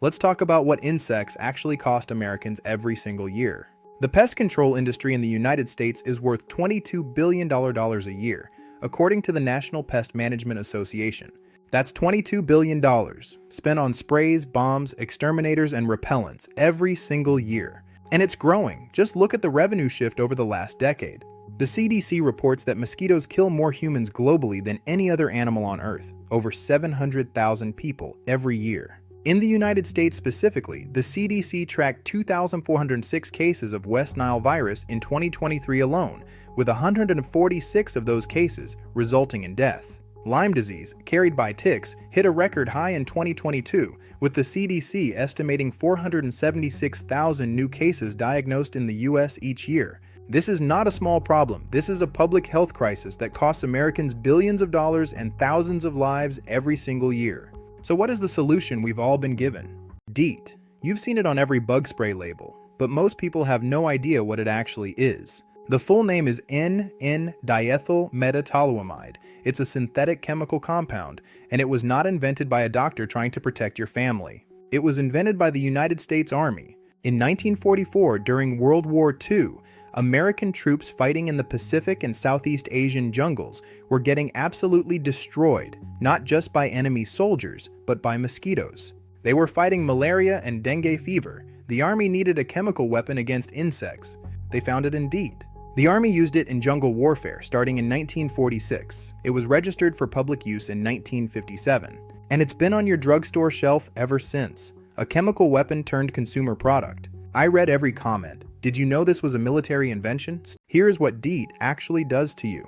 Let's talk about what insects actually cost Americans every single year. The pest control industry in the United States is worth $22 billion a year, according to the National Pest Management Association. That's $22 billion spent on sprays, bombs, exterminators, and repellents every single year. And it's growing. Just look at the revenue shift over the last decade. The CDC reports that mosquitoes kill more humans globally than any other animal on Earth, over 700,000 people every year. In the United States specifically, the CDC tracked 2,406 cases of West Nile virus in 2023 alone, with 146 of those cases resulting in death. Lyme disease, carried by ticks, hit a record high in 2022, with the CDC estimating 476,000 new cases diagnosed in the U.S. each year. This is not a small problem. This is a public health crisis that costs Americans billions of dollars and thousands of lives every single year. So what is the solution we've all been given? DEET. You've seen it on every bug spray label, but most people have no idea what it actually is. The full name is N,N-diethyl metatoluamide. It's a synthetic chemical compound, and it was not invented by a doctor trying to protect your family. It was invented by the United States Army. In 1944, during World War II, American troops fighting in the Pacific and Southeast Asian jungles were getting absolutely destroyed, not just by enemy soldiers, but by mosquitoes. They were fighting malaria and dengue fever. The Army needed a chemical weapon against insects. They found it in DEET. The Army used it in jungle warfare starting in 1946. It was registered for public use in 1957. And it's been on your drugstore shelf ever since. A chemical weapon turned consumer product. I read every comment. Did you know this was a military invention? Here's what DEET actually does to you.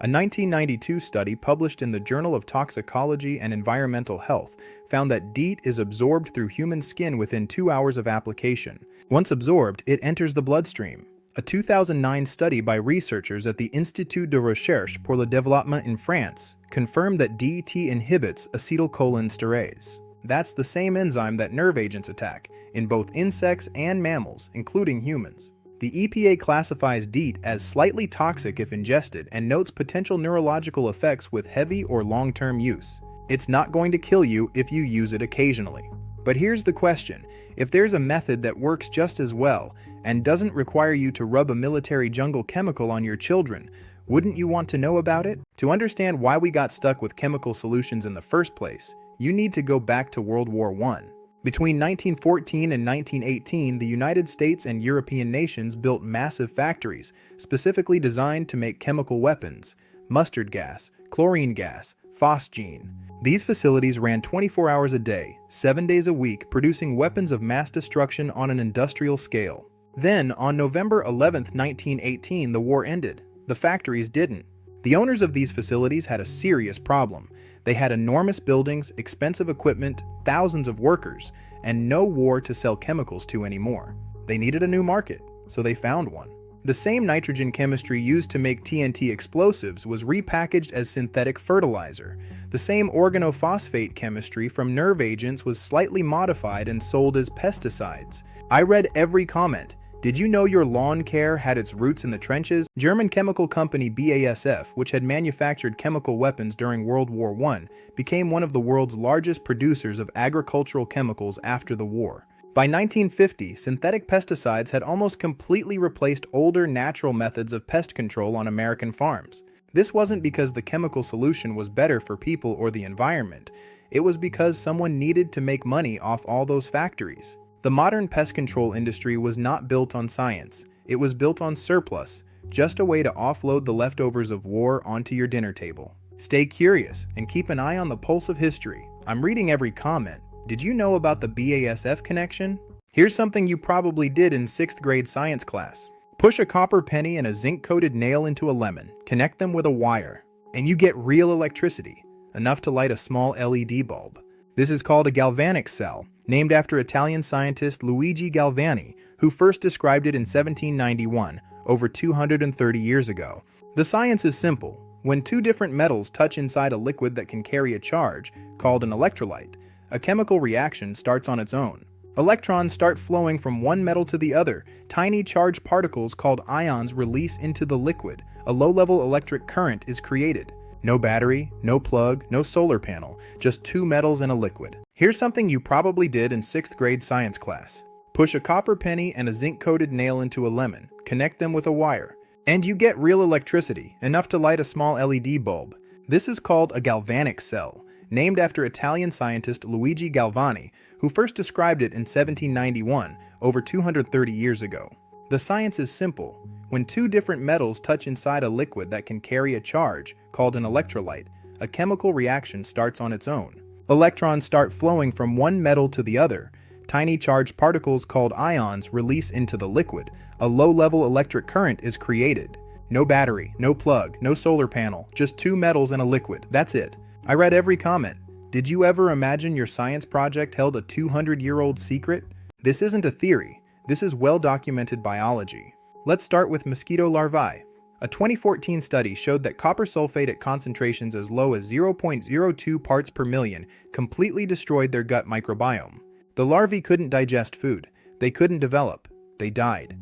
A 1992 study published in the Journal of Toxicology and Environmental Health found that DEET is absorbed through human skin within 2 hours of application. Once absorbed, it enters the bloodstream. A 2009 study by researchers at the Institut de Recherche pour le Développement in France confirmed that DEET inhibits acetylcholinesterase. That's the same enzyme that nerve agents attack in both insects and mammals, including humans. The EPA classifies DEET as slightly toxic if ingested and notes potential neurological effects with heavy or long-term use. It's not going to kill you if you use it occasionally. But here's the question. If there's a method that works just as well and doesn't require you to rub a military jungle chemical on your children, wouldn't you want to know about it? To understand why we got stuck with chemical solutions in the first place, you need to go back to World War I. Between 1914 and 1918, the United States and European nations built massive factories specifically designed to make chemical weapons: mustard gas, chlorine gas, phosgene. These facilities ran 24 hours a day, 7 days a week, producing weapons of mass destruction on an industrial scale. Then, on November 11, 1918, the war ended. The factories didn't. The owners of these facilities had a serious problem. They had enormous buildings, expensive equipment, thousands of workers, and no war to sell chemicals to anymore. They needed a new market, so they found one. The same nitrogen chemistry used to make TNT explosives was repackaged as synthetic fertilizer. The same organophosphate chemistry from nerve agents was slightly modified and sold as pesticides. I read every comment. Did you know your lawn care had its roots in the trenches? German chemical company BASF, which had manufactured chemical weapons during World War I, became one of the world's largest producers of agricultural chemicals after the war. By 1950, synthetic pesticides had almost completely replaced older natural methods of pest control on American farms. This wasn't because the chemical solution was better for people or the environment. It was because someone needed to make money off all those factories. The modern pest control industry was not built on science. It was built on surplus, just a way to offload the leftovers of war onto your dinner table. Stay curious and keep an eye on the pulse of history. I'm reading every comment. Did you know about the BASF connection? Here's something you probably did in 6th grade science class. Push a copper penny and a zinc-coated nail into a lemon, connect them with a wire, and you get real electricity, enough to light a small LED bulb. This is called a galvanic cell, named after Italian scientist Luigi Galvani, who first described it in 1791, over 230 years ago. The science is simple. When two different metals touch inside a liquid that can carry a charge, called an electrolyte, a chemical reaction starts on its own. Electrons start flowing from one metal to the other. Tiny charged particles called ions release into the liquid. A low-level electric current is created. No battery, no plug, no solar panel, just two metals and a liquid. Here's something you probably did in 6th grade science class. Push a copper penny and a zinc-coated nail into a lemon, connect them with a wire, and you get real electricity, enough to light a small LED bulb. This is called a galvanic cell, named after Italian scientist Luigi Galvani, who first described it in 1791, over 230 years ago. The science is simple. When two different metals touch inside a liquid that can carry a charge, called an electrolyte, a chemical reaction starts on its own. Electrons start flowing from one metal to the other. Tiny charged particles called ions release into the liquid. A low-level electric current is created. No battery, no plug, no solar panel, just two metals and a liquid. That's it. I read every comment. Did you ever imagine your science project held a 200-year-old secret? This isn't a theory. This is well-documented biology. Let's start with mosquito larvae. A 2014 study showed that copper sulfate at concentrations as low as 0.02 parts per million completely destroyed their gut microbiome. The larvae couldn't digest food. They couldn't develop. They died.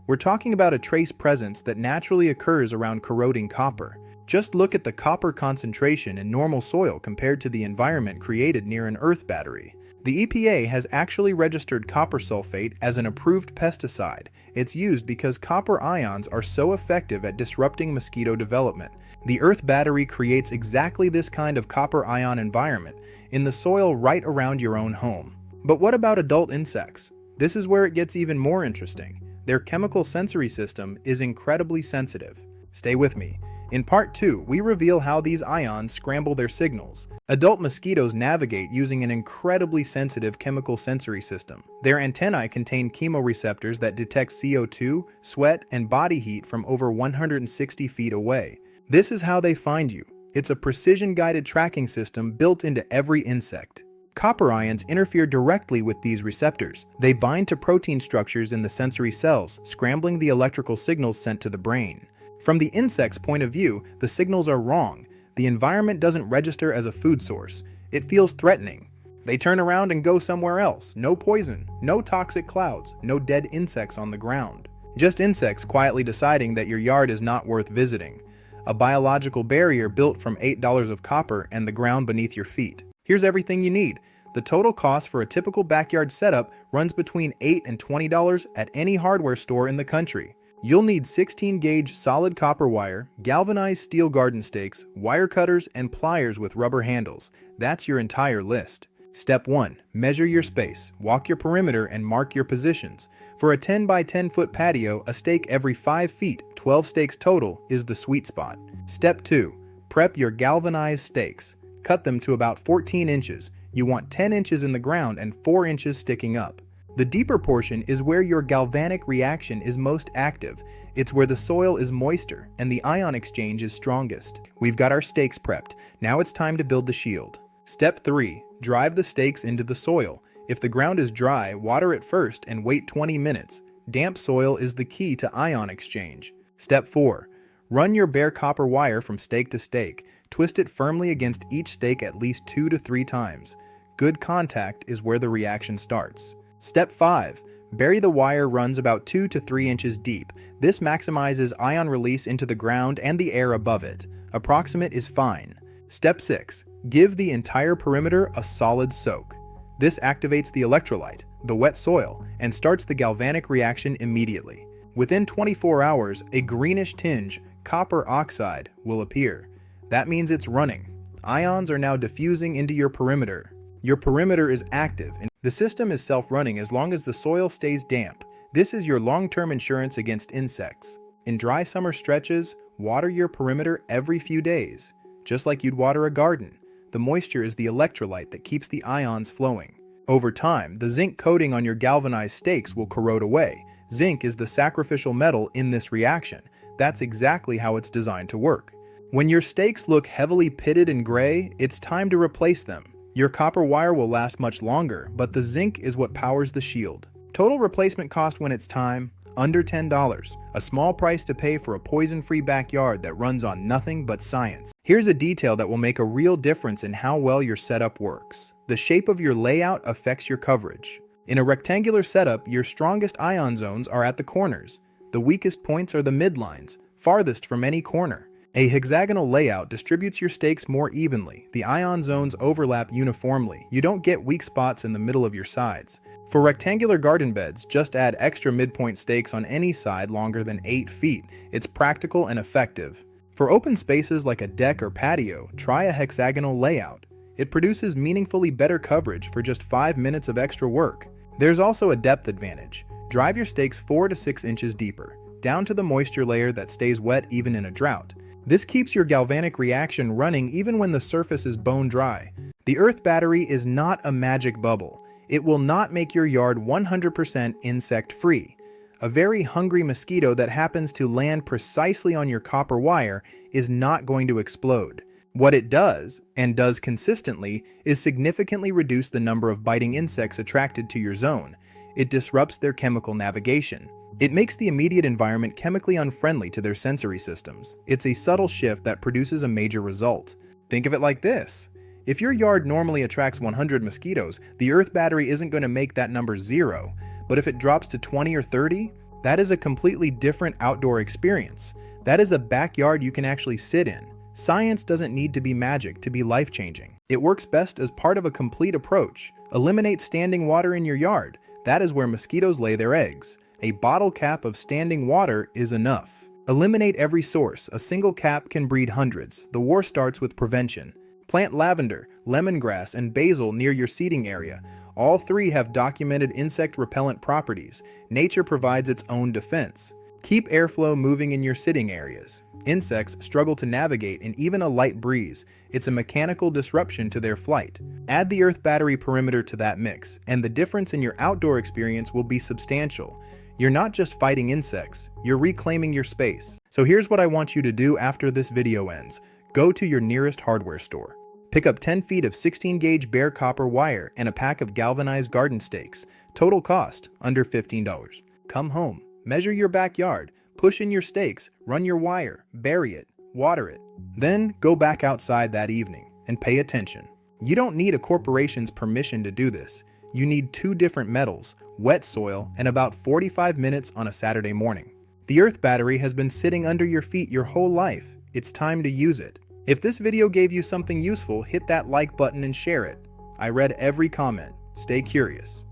We're talking about a trace presence that naturally occurs around corroding copper. Just look at the copper concentration in normal soil compared to the environment created near an earth battery. The EPA has actually registered copper sulfate as an approved pesticide. It's used because copper ions are so effective at disrupting mosquito development. The earth battery creates exactly this kind of copper ion environment in the soil right around your own home. But what about adult insects? This is where it gets even more interesting. Their chemical sensory system is incredibly sensitive. Stay with me. In part 2, we reveal how these ions scramble their signals. Adult mosquitoes navigate using an incredibly sensitive chemical sensory system. Their antennae contain chemoreceptors that detect CO2, sweat, and body heat from over 160 feet away. This is how they find you. It's a precision-guided tracking system built into every insect. Copper ions interfere directly with these receptors. They bind to protein structures in the sensory cells, scrambling the electrical signals sent to the brain. From the insect's point of view, the signals are wrong. The environment doesn't register as a food source. It feels threatening. They turn around and go somewhere else. No poison, no toxic clouds, no dead insects on the ground. Just insects quietly deciding that your yard is not worth visiting. A biological barrier built from $8 of copper and the ground beneath your feet. Here's everything you need. The total cost for a typical backyard setup runs between $8 and $20 at any hardware store in the country. You'll need 16-gauge solid copper wire, galvanized steel garden stakes, wire cutters, and pliers with rubber handles. That's your entire list. Step 1. Measure your space, walk your perimeter, and mark your positions. For a 10 by 10 foot patio, a stake every 5 feet, 12 stakes total, is the sweet spot. Step 2. Prep your galvanized stakes. Cut them to about 14 inches. You want 10 inches in the ground and 4 inches sticking up. The deeper portion is where your galvanic reaction is most active. It's where the soil is moister and the ion exchange is strongest. We've got our stakes prepped. Now it's time to build the shield. Step 3. Drive the stakes into the soil. If the ground is dry, water it first and wait 20 minutes. Damp soil is the key to ion exchange. Step 4. Run your bare copper wire from stake to stake. Twist it firmly against each stake at least 2 to 3 times. Good contact is where the reaction starts. Step 5. Bury the wire runs about 2 to 3 inches deep. This maximizes ion release into the ground and the air above it. Approximate is fine. Step 6. Give the entire perimeter a solid soak. This activates the electrolyte, the wet soil, and starts the galvanic reaction immediately. Within 24 hours, a greenish tinge, copper oxide, will appear. That means it's running. Ions are now diffusing into your perimeter. Your perimeter is active, and the system is self-running as long as the soil stays damp. This is your long-term insurance against insects. In dry summer stretches, water your perimeter every few days. Just like you'd water a garden. The moisture is the electrolyte that keeps the ions flowing. Over time, the zinc coating on your galvanized stakes will corrode away. Zinc is the sacrificial metal in this reaction. That's exactly how it's designed to work. When your stakes look heavily pitted and gray, it's time to replace them. Your copper wire will last much longer, but the zinc is what powers the shield. Total replacement cost when it's time, under $10. A small price to pay for a poison-free backyard that runs on nothing but science. Here's a detail that will make a real difference in how well your setup works. The shape of your layout affects your coverage. In a rectangular setup, your strongest ion zones are at the corners. The weakest points are the midlines, farthest from any corner. A hexagonal layout distributes your stakes more evenly. The ion zones overlap uniformly. You don't get weak spots in the middle of your sides. For rectangular garden beds, just add extra midpoint stakes on any side longer than 8 feet. It's practical and effective. For open spaces like a deck or patio, try a hexagonal layout. It produces meaningfully better coverage for just 5 minutes of extra work. There's also a depth advantage. Drive your stakes 4 to 6 inches deeper, down to the moisture layer that stays wet even in a drought. This keeps your galvanic reaction running even when the surface is bone dry. The earth battery is not a magic bubble. It will not make your yard 100% insect-free. A very hungry mosquito that happens to land precisely on your copper wire is not going to explode. What it does, and does consistently, is significantly reduce the number of biting insects attracted to your zone. It disrupts their chemical navigation. It makes the immediate environment chemically unfriendly to their sensory systems. It's a subtle shift that produces a major result. Think of it like this. If your yard normally attracts 100 mosquitoes, the earth battery isn't going to make that number 0. But if it drops to 20 or 30, that is a completely different outdoor experience. That is a backyard you can actually sit in. Science doesn't need to be magic to be life-changing. It works best as part of a complete approach. Eliminate standing water in your yard. That is where mosquitoes lay their eggs. A bottle cap of standing water is enough. Eliminate every source. A single cap can breed hundreds. The war starts with prevention. Plant lavender, lemongrass, and basil near your seating area. All 3 have documented insect repellent properties. Nature provides its own defense. Keep airflow moving in your sitting areas. Insects struggle to navigate in even a light breeze. It's a mechanical disruption to their flight. Add the earth battery perimeter to that mix, and the difference in your outdoor experience will be substantial. You're not just fighting insects, you're reclaiming your space. So here's what I want you to do after this video ends. Go to your nearest hardware store. Pick up 10 feet of 16-gauge bare copper wire and a pack of galvanized garden stakes. Total cost, under $15. Come home, measure your backyard, push in your stakes, run your wire, bury it, water it. Then go back outside that evening and pay attention. You don't need a corporation's permission to do this. You need 2 different metals, wet soil, and about 45 minutes on a Saturday morning. The earth battery has been sitting under your feet your whole life. It's time to use it. If this video gave you something useful, hit that like button and share it. I read every comment. Stay curious.